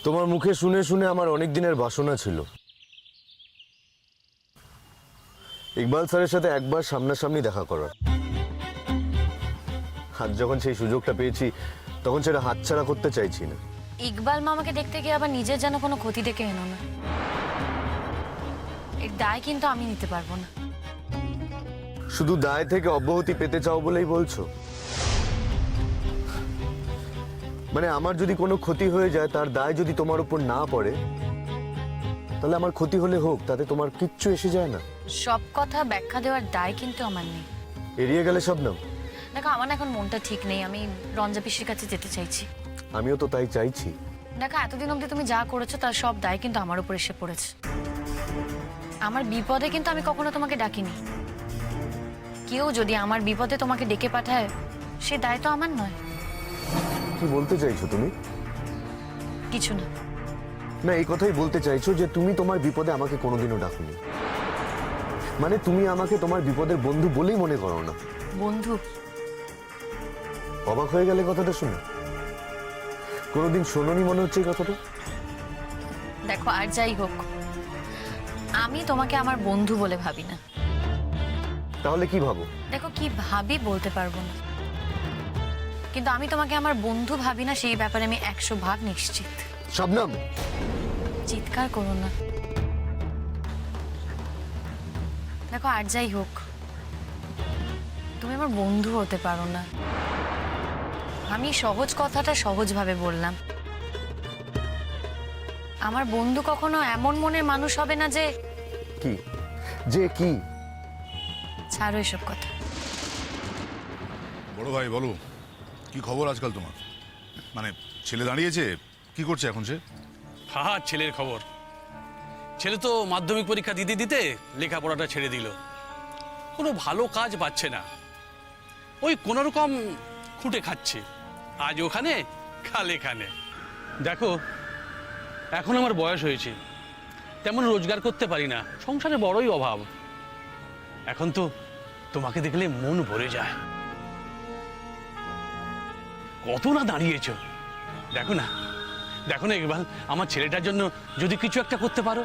তোমার মুখে শুনে শুনে আমার অনেক দিনের বাসনা ছিল ইকবাল স্যারের সাথে একবার সামনাসামনি দেখা করার। আজ যখন সেই সুযোগটা পেয়েছি তখন সেটা হাতছাড়া করতে চাইছি না। ইকবাল মামাকে দেখতে গিয়ে আবার নিজের যেন কোনো ক্ষতি ডেকে এনো না। এর দায় কিন্তু আমি নিতে পারবো না। শুধু দায় থেকে অব্যাহতি পেতে চাও বলেই বলছো? মানে আমার যদি কোনো ক্ষতি হয়ে যায় তার দায় যদি তোমার উপর না পড়ে তাহলে আমার ক্ষতি হলে হোক, তাতে তোমার কিচ্ছু এসে যায় না। সব কথা ব্যাখ্যা দেওয়ার দায় কিন্তু আমার নেই। এড়িয়ে গেলে শবনম? দেখো, আমার না এখন মনটা ঠিক নেই। আমি রঞ্জা পিসির কাছে যেতে চাইছি। আমিও তো তাই চাইছি। দেখো, এতদিন অবধি তুমি যা করেছো তার সব দায় কিন্তু আমার উপর এসে পড়েছে। আমার বিপদে কিন্তু আমি কখনো তোমাকে ডাকিনি। কেউ যদি আমার বিপদে তোমাকে ডেকে পাঠায় সে দায় তো আমার নয়। কি বলতে চাইছো তুমি? কিছু না। না, এই কথাই বলতে চাইছো যে তুমি তোমার বিপদে আমাকে কোনোদিনও ডাকোনি। মানে তুমি আমাকে তোমার বিপদের বন্ধু বলেই মনে করো না। বন্ধু? অবাক হয়ে গেলে কথাটা শুনে? কোনোদিন শোনোনি মনে হচ্ছে এই কথাটা? দেখো, আর যাই হোক, আমি তোমাকে আমার বন্ধু বলে ভাবি না। তাহলে কি ভাবো? দেখো, কি ভাবি বলতে পারবো না, কিন্তু আমি তোমাকে আমার বন্ধু ভাবি না সেই ব্যাপারে আমি 100% নিশ্চিত। শবনম, চিৎকার করো না। দেখো, আর যাই হোক, তুমি আমার বন্ধু হতে পারো না। আমি সহজ কথাটা সহজভাবে বললাম। আমার বন্ধু কখনো এমন মনের মানুষ হবে না যে... কি যে কি? ছাড়ো এসব কথা। বড় ভাই বলো, কি খবর আজকাল তোমার? মানে ছেলে দাঁড়িয়েছে, কি করছে এখন সে? হ্যাঁ, ছেলের খবর। ছেলে তো মাধ্যমিক পরীক্ষা দিতে দিতে লেখাপড়াটা ছেড়ে দিল। কোনো ভালো কাজ পাচ্ছে না, ওই কোনো রকম খুঁটে খাচ্ছে, আজ ওখানে কাল এখানে। দেখো, এখন আমার বয়স হয়েছে, তেমন রোজগার করতে পারি না, সংসারে বড়ই অভাব। এখন তো তোমাকে দেখলে মন ভরে যায়। কত না দাঁড়িয়েছ, দেখো না, দেখো না ইকবাল, আমার ছেলেটার জন্য যদি কিছু একটা করতে পারো।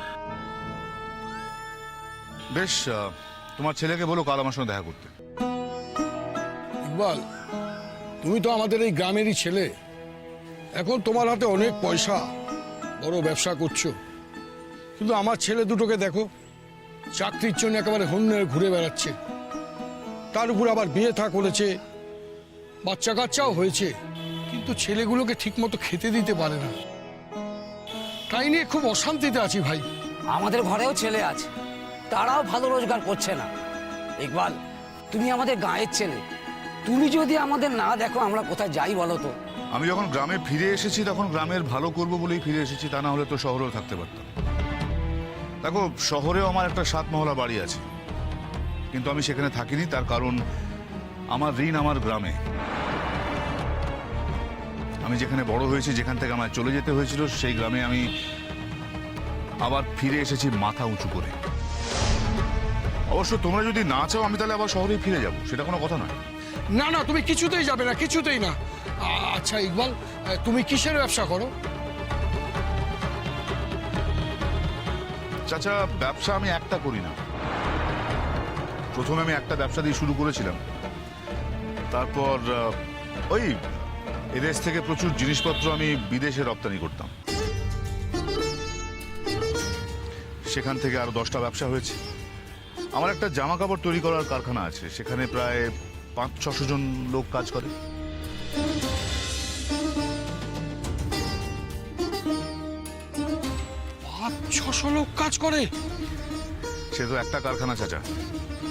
বেশ, তোমার ছেলেকে বলো কাল আমার সঙ্গে দেখা করতে। ইকবাল, তুমি তো আমাদের এই গ্রামেরই ছেলে। এখন তোমার হাতে অনেক পয়সা, বড় ব্যবসা করছো, কিন্তু আমার ছেলে দুটোকে দেখো, চাকরির জন্য একেবারে হন্যে ঘুরে বেড়াচ্ছে। তার উপর আবার বিয়ে থা করেছে, বাচ্চা কাচ্চাও হয়েছে, কিন্তু ছেলেগুলোকে ঠিকমতো খেতে দিতে পারে না। তাই নিয়ে খুব অশান্তিতে আছি ভাই। আমাদের ঘরেও ছেলে আছে, তারাও ভালো রোজগার করছে না। ইকবাল, তুমি আমাদের গাঁয়ের ছেলে, তুমি যদি আমাদের না দেখো আমরা কোথায় যাই বলো তো? আমি যখন গ্রামে ফিরে এসেছি তখন গ্রামের ভালো করব বলেই ফিরে এসেছি, তা না হলে তো শহরেও থাকতে পারতাম। দেখো, শহরেও আমার একটা 7 মহলা বাড়ি আছে, কিন্তু আমি সেখানে থাকিনি, তার কারণ আমার ঋণ আমার গ্রামে। আমি যেখানে বড় হয়েছি, যেখান থেকে আমার চলে যেতে হয়েছিল, সেই গ্রামে আমি আবার ফিরে এসেছি মাথা উঁচু করে। অবশ্য তোমরা যদি না চাও আমি তাহলে আবার শহরে ফিরে যাব, সেটা কোনো কথা নয়। না না, তুমি কিছুতেই যাবে না, কিছুতেই না। আচ্ছা ইকবাল, তুমি কিসের ব্যবসা করো? চাচা, ব্যবসা আমি একটা করি না। প্রথমে আমি একটা ব্যবসা দিয়ে শুরু করেছিলাম, তারপর ওই এদেশ থেকে প্রচুর জিনিসপত্র আমি বিদেশে রপ্তানি করতাম, সেখান থেকে আরো 10টা ব্যবসা হয়েছে। আমার একটা জামা কাপড় তৈরি করার কারখানা আছে, সেখানে প্রায় 500-600 জন লোক কাজ করে। 500-600 লোক কাজ করে? সে তো একটা কারখানা চাচা,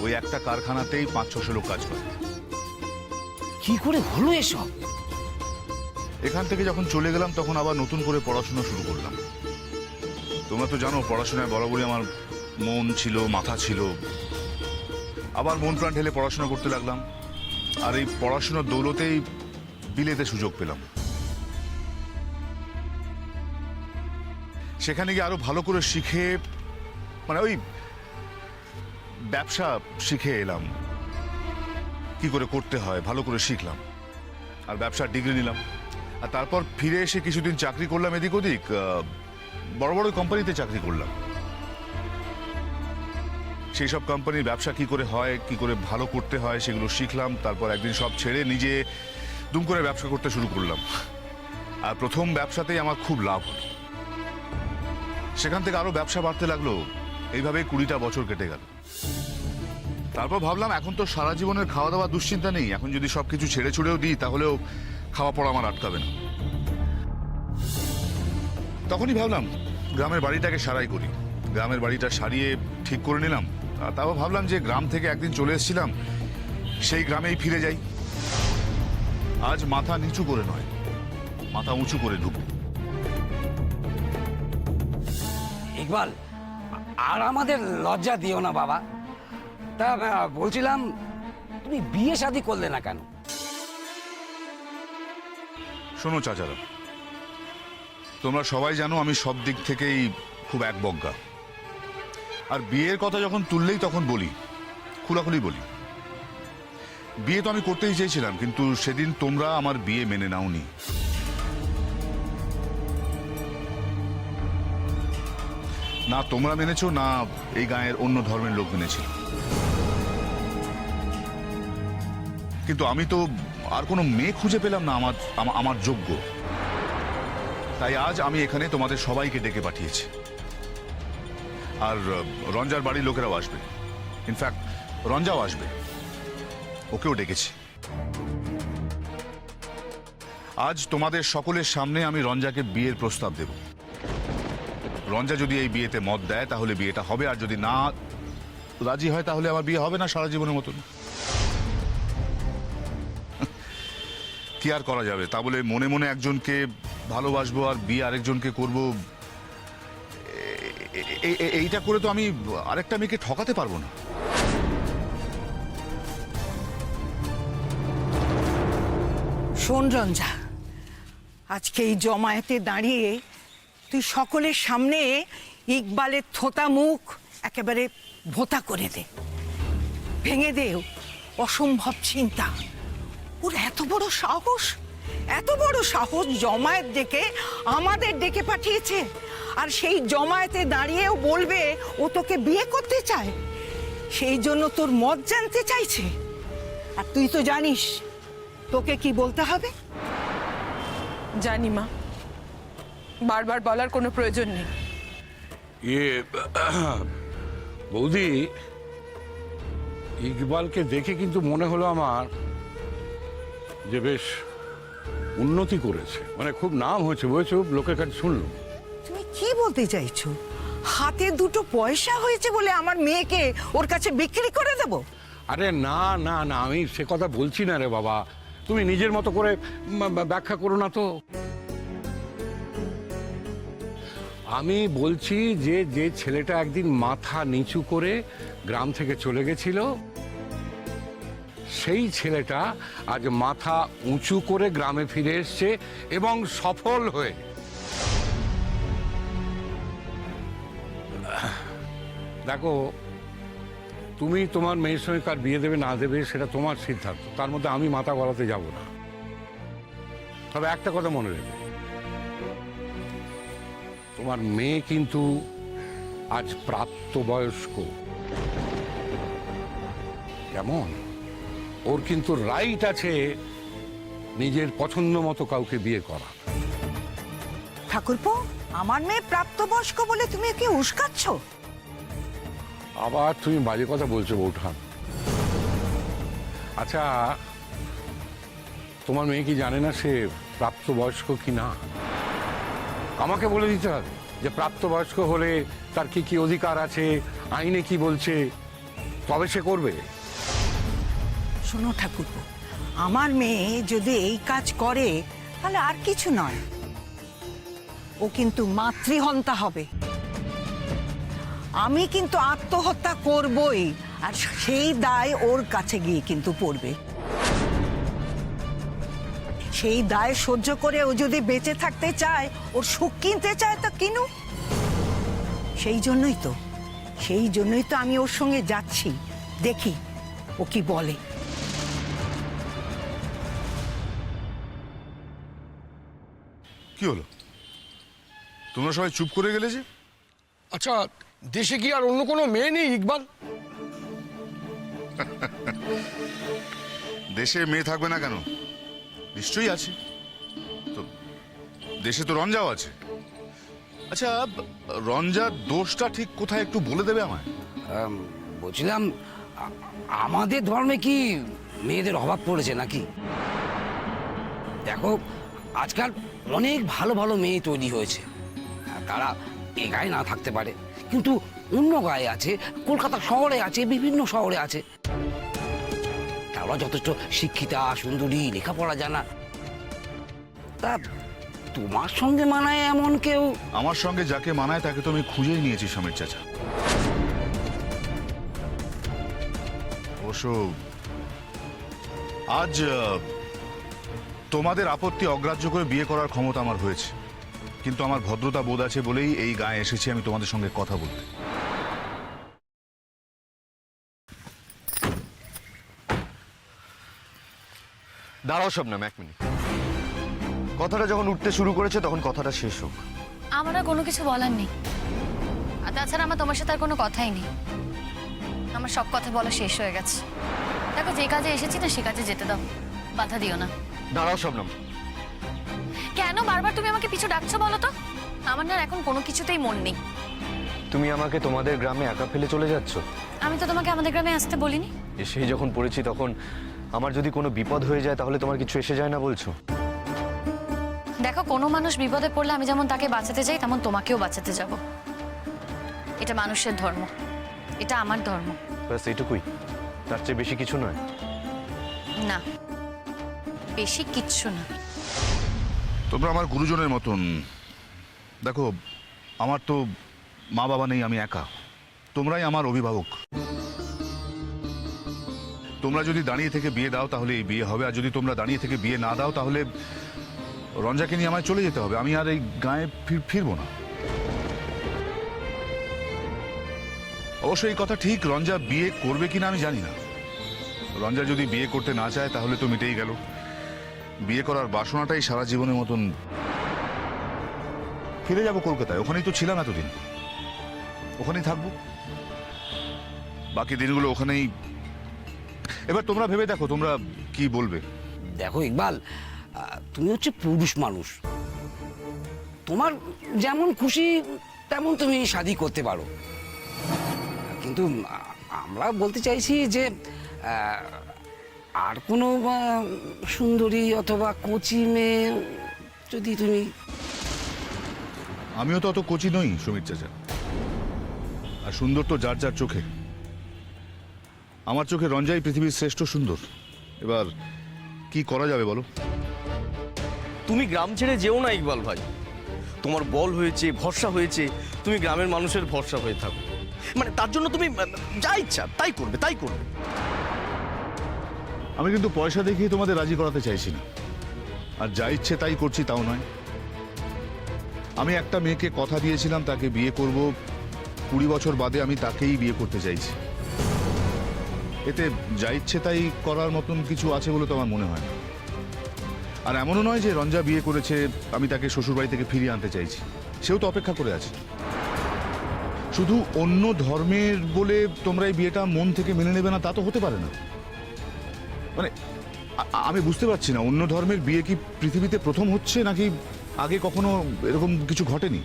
ওই একটা কারখানাতেই 500-600 লোক কাজ করে। কি করে হলো এসব? এখান থেকে যখন চলে গেলাম তখন আবার নতুন করে পড়াশোনা শুরু করলাম। তোমরা তো জানো, পড়াশোনায় বরাবরই আমার মন ছিল, মাথা ছিল। আবার মন প্রাণ ঢেলে পড়াশোনা করতে লাগলাম, আর এই পড়াশোনার দৌলতেই বিলেতে সুযোগ পেলাম। সেখানে গিয়ে আরো ভালো করে শিখে, মানে ওই ব্যবসা শিখে এলাম, কি করে করতে হয় ভালো করে শিখলাম, আর ব্যবসার ডিগ্রি নিলাম। আর তারপর ফিরে এসে কিছুদিন চাকরি করলাম এদিক ওদিক, বড় বড় কোম্পানিতে চাকরি করলাম। সেই সব কোম্পানির ব্যবসা কি করে হয়, কি করে ভালো করতে হয় সেগুলো শিখলাম। তারপর একদিন সব ছেড়ে নিজে দুম করে ব্যবসা করতে শুরু করলাম। আর প্রথম ব্যবসাতেই আমার খুব লাভ হলো। সেখান থেকে আরো ব্যবসা বাড়তে লাগলো। এইভাবে 20টা বছর কেটে গেল। তারপর ভাবলাম এখন তো সারা জীবনের খাওয়া দাওয়া দুশ্চিন্তা নেই, এখন যদি সবকিছু ছেড়ে ছুড়েও দিই তাহলেও খাওয়া পড়া আমার আটকাবে না। তখনই ভাবলাম গ্রামের বাড়িটাকে সারাই করি। গ্রামের বাড়িটা সারিয়ে ঠিক করে নিলাম। আর তাও ভাবলাম যে গ্রাম থেকে একদিন চলে এসেছিলাম, সেই গ্রামেই ফিরে যাই। আজ মাথা নিচু করে নয়, মাথা উঁচু করে ঢুকবো। ইকবাল, আর আমাদের লজ্জা দিও না বাবা। তা বলছিলাম, তুমি বিয়ে শাদী করলে না কেন? শোনো চাচারা, তোমরা সবাই জানো আমি সব দিক থেকেই খুব একবজ্ঞা। আর বিয়ের কথা যখন তুললেই তখন বলি, খোলাখুলি বলি। বিয়ে তো আমি করতেই চেয়েছিলাম, কিন্তু সেদিন তোমরা আমার বিয়ে মেনে নাওনি। না তোমরা মেনেছো, না এই গাঁয়ের অন্য ধর্মের লোক মেনেছিল। কিন্তু আমি তো আর কোনো মেয়ে খুঁজে পেলাম না আমার যোগ্য। তাই আজ আমি এখানে তোমাদের সবাইকে ডেকে পাঠিয়েছি। আর রঞ্জার বাড়ির লোকেরাও আসবে, ইনফ্যাক্ট রঞ্জাও আসবে, ওকেও ডেকেছি। আজ তোমাদের সকলের সামনে আমি রঞ্জাকে বিয়ের প্রস্তাব দেব। রঞ্জা যদি এই বিয়েতে মত দেয় তাহলে বিয়েটা হবে, আর যদি না রাজি হয় তাহলে আমার বিয়ে হবে না সারা জীবনের মতন। কি আর করা যাবে? তা বলে মনে মনে একজনকে ভালোবাসবো আর বিয়ে আরেকজনকে করব, এইটা করে তো আমি আরেকটা মেয়েকে ঠকাতে পারবো না। শোন রঞ্জা, আজকে এই জমায়েতে দাঁড়িয়ে তুই সকলের সামনে ইকবালের থোতা মুখ একেবারে ভোঁতা করে দে, ভেঙে দে অসম্ভব চিন্তা। ওর এত বড় সাহস, এত বড় সাহস জমায়েত ডেকে আমাদের ডেকে পাঠিয়েছে, আর সেই জমায়েতে দাঁড়িয়েও বলবে ও তোকে বিয়ে করতে চায়, সেই জন্য তোর মত জানতে চাইছে। আর তুই তো জানিস তোকে কি বলতে হবে। জানি মা, বারবার বলার কোনো প্রয়োজন নেই। বৌদি, ইকবালকে দেখে কিন্তু মনে হলো আমার যে বেশ উন্নতি করেছে, মানে খুব নাম হয়েছে, বুঝেছো, লোকের কাছে শুনলো। তুমি কি বলতে চাইছো? হাতে দুটো পয়সা হয়েছে বলে আমার মেয়েকে ওর কাছে বিক্রি করে দেব? আরে না না না, আমি সে কথা বলছি না রে বাবা, তুমি নিজের মতো করে ব্যাখ্যা করো না তো। আমি বলছি যে যে ছেলেটা একদিন মাথা নিচু করে গ্রাম থেকে চলে গেছিল, সেই ছেলেটা আজ মাথা উঁচু করে গ্রামে ফিরে এসছে এবং সফল হয়ে। দেখো, তুমি তোমার মেয়ের সঙ্গে কার বিয়ে দেবে না দেবে সেটা তোমার সিদ্ধান্ত, তার মধ্যে আমি মাথা গলাতে যাব না। তবে একটা কথা মনে রেখে, তোমার মেয়ে কিন্তু আজ প্রাপ্তবয়স্ক। কেমন? ওর কিন্তু রাইট আছে নিজের পছন্দ মতো কাউকে বিয়ে করা। ঠাকুরপো, আমার মেয়ে প্রাপ্তবয়স্ক বলে তুমি একে উস্কাচ্ছ? আবার তুমি বাজে কথা বলছো বৌঠান। আচ্ছা, তোমার মেয়ে কি জানে না সে প্রাপ্তবয়স্ক কি না? আমাকে বলে দিতে হবে যে প্রাপ্তবয়স্ক হলে তার কি কি অধিকার আছে, আইনে কি বলছে, তবে সে করবে। শোনো ঠাকুরপো, আমার মেয়ে যদি এই কাজ করে তাহলে আর কিছু নয়, ও কিন্তু মাতৃহন্তা হবে। আমি কিন্তু আত্মহত্যা করবই, আর সেই দায় ওর কাছে গিয়ে কিন্তু পড়বে। সেই দায় সহ্য করে ও যদি বেঁচে থাকতে চায়, ওর সুখ কিনতে চায়, তা কিনুক। সেই জন্যই তো আমি ওর সঙ্গে যাচ্ছি, দেখি ও কি বলে। কি হলো? তোমরা সবাই চুপ করে গেলে যে? আচ্ছা, দেশে কি আর অন্য কোনো মেয়ে নেই ইকবাল? দেশে মেয়ে থাকবে না কেন? নিশ্চয়ই আছে। তো দেশে তো রঞ্জাও আছে। আচ্ছা, রঞ্জার দোষটা ঠিক কোথায় একটু বলে দেবে আমায়? বলছিলাম আমাদের ধর্মে কি মেয়েদের অভাব পড়েছে নাকি? দেখো, আজকাল অনেক ভালো ভালো মেয়ে তৈরি হয়েছে। তারা এ গায়ে না থাকতে পারে, কিন্তু অন্য গায়ে আছে, কলকাতা শহরে আছে, বিভিন্ন শহরে আছে। তারা যথেষ্ট শিক্ষিতা, সুন্দরী, লেখাপড়া জানা। তা তোমার সঙ্গে মানায় এমন কেউ? আমার সঙ্গে যাকে মানায় তাকে তো আমি খুঁজেই নিয়েছি সমীর চাচা। অবশ্য আজ তোমাদের আপত্তি অগ্রাহ্য করে বিয়ে করার ক্ষমতা আমার হয়েছে, কিন্তু আমার ভদ্রতা বোধ আছে বলেই এই গায়ে এসেছি আমি তোমাদের সঙ্গে কথা বলতে। দাঁড়াও শবনম, 1 মিনিট। কথাটা যখন উঠতে শুরু করেছে তখন কথাটা শেষ হোক। আমার আর কোনো কিছু বলার নেই। আর তাছাড়া আমার তোমার সাথে আর কোনো কথাই নেই। আমার সব কথা বলা শেষ হয়ে গেছে। দেখো, যে কাজে এসেছি না সে কাজে যেতে দাও, বাধা দিও না। দাঁড়াও শবনম। কেন বারবার তুমি আমাকে পিছু ডাকছো বলো তো? আমার না এখন কোনো কিছুতেই মন নেই। তুমি আমাকে তোমাদের গ্রামে একা ফেলে চলে যাচ্ছ? আমি তো তোমাকে আমাদের গ্রামে আসতে বলিনি। এসেই যখন পড়েছি তখন আমার যদি কোনো বিপদ হয়ে যায় তাহলে তোমার কিছু এসে যায় না বলছো? দেখো, কোনো মানুষ বিপদে পড়লে আমি যেমন তাকে বাঁচাতে চাই তেমন তোমাকেও বাঁচাতে যাব। এটা মানুষের ধর্ম, এটা আমার ধর্ম। ব্যাস এইটুকুই, তার চেয়ে বেশি কিছু নয়? না, বেশি কিচ্ছু না। তোমরা আমার গুরুজনের মতন। দেখো, আমার তো মা বাবা নেই, আমি একা। তোমরাই আমার অভিভাবক। তোমরা যদি দাঁড়িয়ে থেকে বিয়ে দাও তাহলে এই বিয়ে হবে, আর যদি তোমরা দাঁড়িয়ে থেকে বিয়ে না দাও তাহলে রঞ্জাকে নিয়ে আমায় চলে যেতে হবে। আমি আর এই গায়ে ফিরবো না। অবশ্য এই কথা ঠিক, রঞ্জা বিয়ে করবে কিনা আমি জানি না। রঞ্জা যদি বিয়ে করতে না চায় তাহলে তো মিটেই গেল। বিয়ে করার বাসনাটাই সারা জীবনের মতন। ফিরে যাব কলকাতায়, ওখানেই তো ছিলাম এতদিন, ওখানেই থাকবো বাকি দিনগুলো, ওখানেই। এবার তোমরা ভেবে দেখো তোমরা কি বলবে। দেখো ইকবাল, তুমি হচ্ছে পুরুষ মানুষ, তোমার যেমন খুশি তেমন তুমি শাদি করতে পারো, কিন্তু আমরা বলতে চাইছি যে আর কোনো সুন্দরী অথবা কোচি মেয়ে যদি তুমি। আমিও তো অত কোচি নই সমীর চাচা, আর সুন্দর তো যার যার চোখে। আমার চোখে রঞ্জাই পৃথিবীর শ্রেষ্ঠ সুন্দর। এবার কি করা যাবে বলো? তুমি গ্রাম ছেড়ে যেও না ইকবাল ভাই। তোমার বল হয়েছে, ভরসা হয়েছে, তুমি গ্রামের মানুষের ভরসা হয়ে থাকো। মানে তার জন্য তুমি যা ইচ্ছা তাই করবে, তাই করবে। আমি কিন্তু পয়সা দেখিয়ে তোমাদের রাজি করাতে চাইছি না, আর যা ইচ্ছে তাই করছি তাও নয়। আমি একটা মেয়েকে কথা দিয়েছিলাম তাকে বিয়ে করব, 20 বছর বাদে আমি তাকেই বিয়ে করতে চাইছি। এতে যা ইচ্ছে তাই করার মতন কিছু আছে বলে তো আমার মনে হয় না। আর এমনও নয় যে রঞ্জা বিয়ে করেছে আমি তাকে শ্বশুরবাড়ি থেকে ফিরিয়ে আনতে চাইছি, সেও তো অপেক্ষা করে আছে। শুধু অন্য ধর্মের বলে তোমরা এই বিয়েটা মন থেকে মেনে নেবে না তা তো হতে পারে না। মানে আমি বুঝতে পারছি না, অন্য ধর্মের বিয়ে কি পৃথিবীতে প্রথম হচ্ছে নাকি আগে কখনো এরকম কিছু ঘটেনি?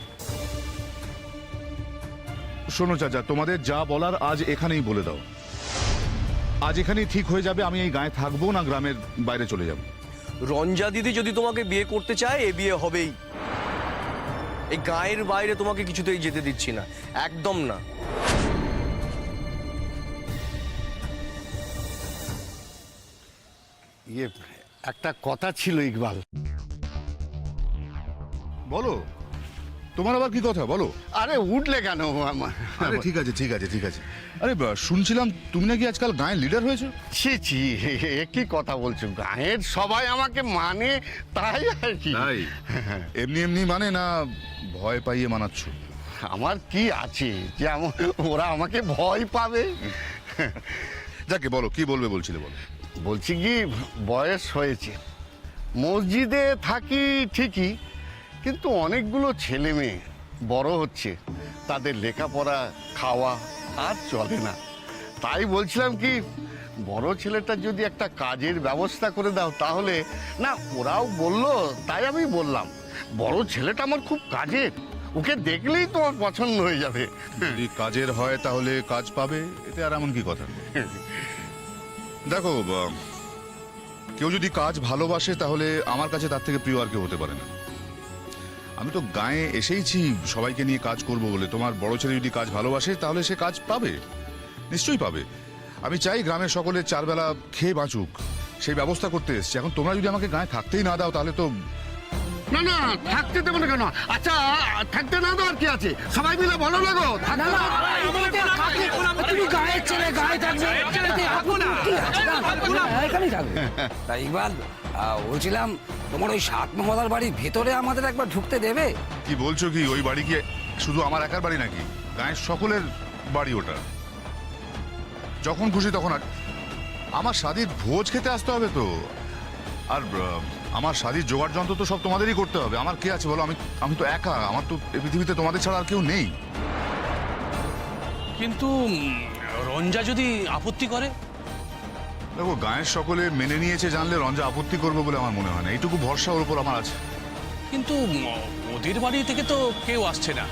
শোনো চাচা, তোমাদের যা বলার আজ এখানেই বলে দাও। আজ এখানেই ঠিক হয়ে যাবে আমি এই গায়ে থাকবো না গ্রামের বাইরে চলে যাব। রঞ্জা দিদি যদি তোমাকে বিয়ে করতে চায় এ বিয়ে হবেই। এই গায়ের বাইরে তোমাকে কিছুতেই যেতে দিচ্ছি না, একদম না। একটা কথা ছিল ইকবাল। বলো, তোমার আবার কি কথা বলো? আরে উঠলে কেন? আরে ঠিক আছে ঠিক আছে ঠিক আছে। আরে শুনছিলাম তুমি নাকি আজকাল গায়ের লিডার হয়েছো। ছি ছি, কি কথা বলছো? গায়ের সবাই আমাকে মানে তাই আর কি। তাই? এমনি এমনি মানে না ভয় পাইয়ে মানাচ্ছ? আমার কি আছে যে ওরা আমাকে ভয় পাবে? যাকে বলো, কি বলবে বলছিলে বলো। বলছি কি, বয়স হয়েছে, মসজিদে থাকি ঠিকই, কিন্তু অনেকগুলো ছেলে মেয়ে বড় হচ্ছে, তাদের লেখাপড়া খাওয়া আর চলে না। তাই বলছিলাম কি, বড় ছেলেটার যদি একটা কাজের ব্যবস্থা করে দাও তাহলে। না, ওরাও বললো তাই আমি বললাম, বড় ছেলেটা আমার খুব কাজের, ওকে দেখলেই তোমার পছন্দ হয়ে যাবে। যদি কাজের হয় তাহলে কাজ পাবে, এতে আর এমন কি কথা। দেখো, কেউ যদি কাজ ভালোবাসে তাহলে আমার কাছে তার থেকে প্রিয় আর কেউ হতে পারে না। আমি তো গায়ে এসেইছি সবাইকে নিয়ে কাজ করব বলে। তোমার বড় ছেলে যদি কাজ ভালোবাসে তাহলে সে কাজ পাবে, নিশ্চয়ই পাবে। আমি চাই গ্রামের সকলে চারবেলা খেয়ে বাঁচুক, সেই ব্যবস্থা করতে এসেছি। এখন তোমরা যদি আমাকে গায়ে থাকতেই না দাও তাহলে তো। না না, থাকতে দেবো না কেন? আচ্ছা, থাকতে না দেওয়ার কি আছে? সবাই মিলে বলো না গো। না, না, তুমি গায়ের ছেলে, গায়ে থাকবে, এতে আপত্তি কি আছে? না, এখানেই থাকবে। তাই ইকবাল, বলছিলাম তোমার ওই সাত মহলার বাড়ির ভেতরে আমাদের একবার ঢুকতে দেবে? কি বলছো কি? ওই বাড়ি কি শুধু আমার একার বাড়ি নাকি? গায়ের সকলের বাড়ি ওটা। যখন খুশি তখন। আর আমার শাদির ভোজ খেতে আসতে হবে তো। আর আমার শাদির জোগাড় যন্ত্র তো সব তোমাদেরই করতে হবে। আমার কে আছে বলো? আমি তো একা। আমার তো এই পৃথিবীতে তোমাদের ছাড়া আর কেউ নেই। কিন্তু রঞ্জা যদি আপত্তি করে? দেখো, গায়ের সকলে মেনে নিয়েছে জানলে রঞ্জা আপত্তি করবে বলে আমার মনে হয় না। এইটুকু ভরসা ওর উপর আমার আছে। কিন্তু ওদের বাড়ি থেকে তো কেউ আসছে না।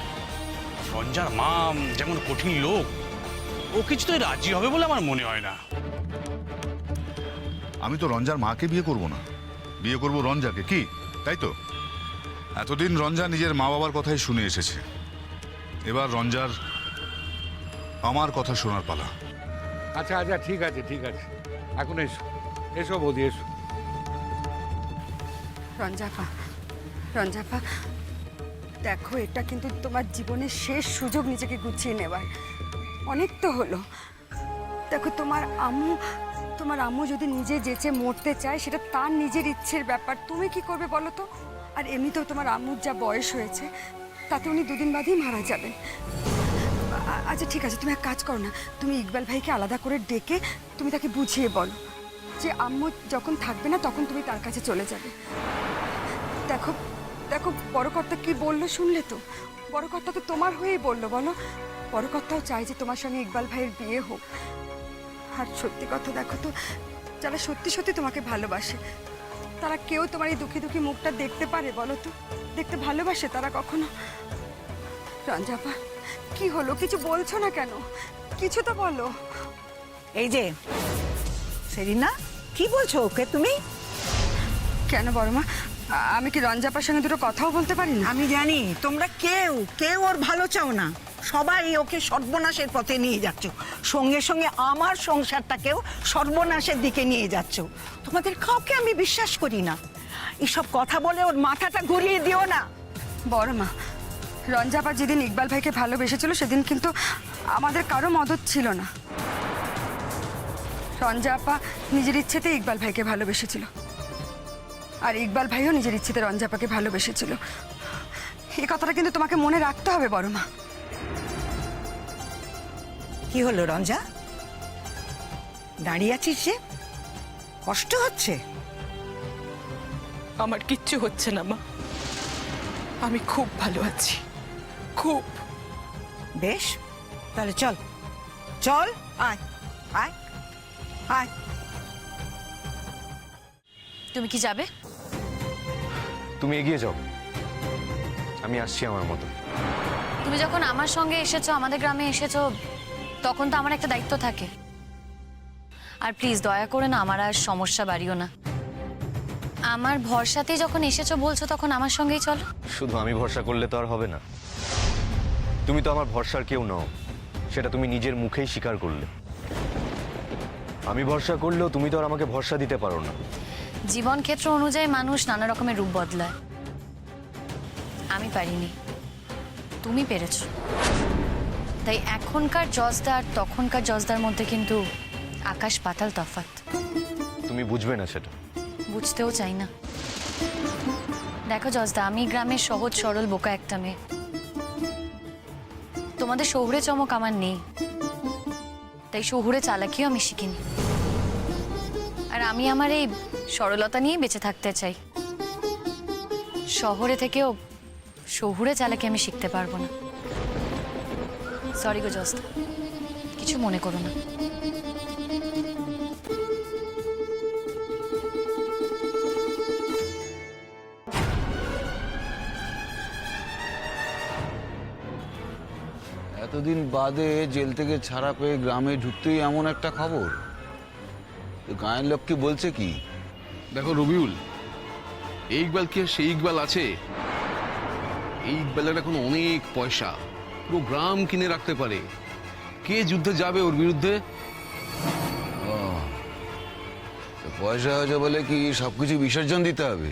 রঞ্জার মা যেমন কঠিন লোক, ও কিছুতেই রাজি হবে বলে আমার মনে হয় না। আমি তো রঞ্জার মাকে বিয়ে করব না, বিয়ে করব রঞ্জাকে। কি তাই তো? এতদিন রঞ্জা নিজের মা বাবার কথাই শুনে এসেছে, এবার রঞ্জার আমার কথা শোনার পালা। আচ্ছা আচ্ছা, ঠিক আছে ঠিক আছে, এখন এসো এসো বৌদি এসো। রঞ্জাপা, রঞ্জাপা, দেখো এটা কিন্তু তোমার জীবনের শেষ সুযোগ নিজেকে গুছিয়ে নেবার। অনেক তো হলো। দেখো তোমার আম্মু যদি নিজে যেচে মরতে চায় সেটা তার নিজের ইচ্ছের ব্যাপার। তুমি কি করবে বলো তো? আর এমনিতেও তোমার আম্মুর যা বয়স হয়েছে তাতে উনি দুদিন বাদেই মারা যাবেন। আচ্ছা ঠিক আছে, তুমি এক কাজ করো না, তুমি ইকবাল ভাইকে আলাদা করে ডেকে তুমি তাকে বুঝিয়ে বলো যে আম্মু যখন থাকবে না তখন তুমি তার কাছে চলে যাবে। দেখো দেখো, বড় কর্তা কি বললো শুনলে তো? বড় কর্তা তো তোমার হয়েই বললো, বলো। বড় কর্তাও চাই যে তোমার সঙ্গে ইকবাল ভাইয়ের বিয়ে হোক। আর সত্যি কথা দেখো তো, যারা সত্যি সত্যি তোমাকে ভালোবাসে তারা কেউ তোমার এই দুঃখী দুঃখী মুখটা দেখতে পারে বলো তো? দেখতে ভালোবাসে তারা কখনো? রঞ্জাপা, কি হলো? কিছু বলছো না কেন? কিছু তো বলো। এই যে সেরিনা, কি বলছো ওকে তুমি? কেন বড়মা, আমি কি রঞ্জাপার সঙ্গে দুটো কথাও বলতে পারি না? আমি জানি তোমরা কেউ ওর ভালো চাও না, সবাই ওকে সর্বনাশের পথে নিয়ে যাচ্ছ, সঙ্গে সঙ্গে আমার সংসারটাকেও সর্বনাশের দিকে নিয়ে যাচ্ছ। তোমাদের কাউকে আমি বিশ্বাস করি না। এসব কথা বলে ওর মাথাটা ঘুরিয়ে দিও না। বড়মা, রঞ্জাপা যেদিন ইকবাল ভাইকে ভালোবেসেছিল সেদিন কিন্তু আমাদের কারো মদত ছিল না। রঞ্জাপা নিজের ইচ্ছেতে ইকবাল ভাইকে ভালোবেসেছিল, আর ইকবাল ভাইও নিজের ইচ্ছেতে রঞ্জাপাকে ভালোবেসেছিল। এই কথাটা কিন্তু তোমাকে মনে রাখতে হবে বড়মা। কি হলো রঞ্জা, দাঁড়িয়ে আছিস যে? কষ্ট হচ্ছে? আমার কিচ্ছু হচ্ছে না মা, আমি খুব ভালো আছি, খুব। বেশ, তাহলে চল চল, আয় আয় আয়। তুমি কি যাবে? তুমি এগিয়ে যাও, আমি আসছি আমার মতো। তুমি যখন আমার সঙ্গে এসেছো, আমাদের গ্রামে এসেছো, তখন তো আমার একটা দায়িত্ব থাকে। আর প্লিজ দয়া করে না আমার আর সমস্যা বাড়িও না। আমার ভরসাতেই যখন এসেছো বলছো তখন আমার সঙ্গেই চলো। শুধু আমি ভরসা করলে তো আর হবে না। তুমি তো আমার ভরসার কেউ নও, সেটা তুমি নিজের মুখেই স্বীকার করলে। আমি ভরসা করলেও তুমি তো আর আমাকে ভরসা দিতে পারো না। জীবন ক্ষেত্র অনুযায়ী মানুষ নানা রকমের রূপ বদলায়। আমি পারিনি, তুমি পেরেছো। তাই এখনকার জজদা আর তখনকার জজদার মধ্যে কিন্তু আকাশ পাতাল তফাৎ। তুমি বুঝবে না সেটা। বুঝতেও চাই না। দেখো জজদা, আমি গ্রামের সহজ সরল বোকা একটা মেয়ে। তোমাদের শহুরে চমক আমার নেই, তাই শহুরে চালাকিও আমি শিখিনি। আর আমি আমার এই সরলতা নিয়ে বেঁচে থাকতে চাই। শহরে থেকেও শহুরে চালাকি আমি শিখতে পারবো না। সরি গো জস্তা, কিছু মনে করো না। এতদিন বাদে জেল থেকে ছাড়া পেয়ে গ্রামে ঢুকতেই এমন একটা খবর, তো গায়ের লোক কি বলছে কি? দেখো রবিউল, এই ইকবাল কি আর সেই ইকবাল আছে? এই ইকবালের এখন অনেক পয়সা, পুরো গ্রাম কিনে রাখতে পারে। কে যুদ্ধে যাবে ওর বিরুদ্ধে? তো পয়সা হয়েছে বলে কি সবকিছু বিসর্জন দিতে হবে?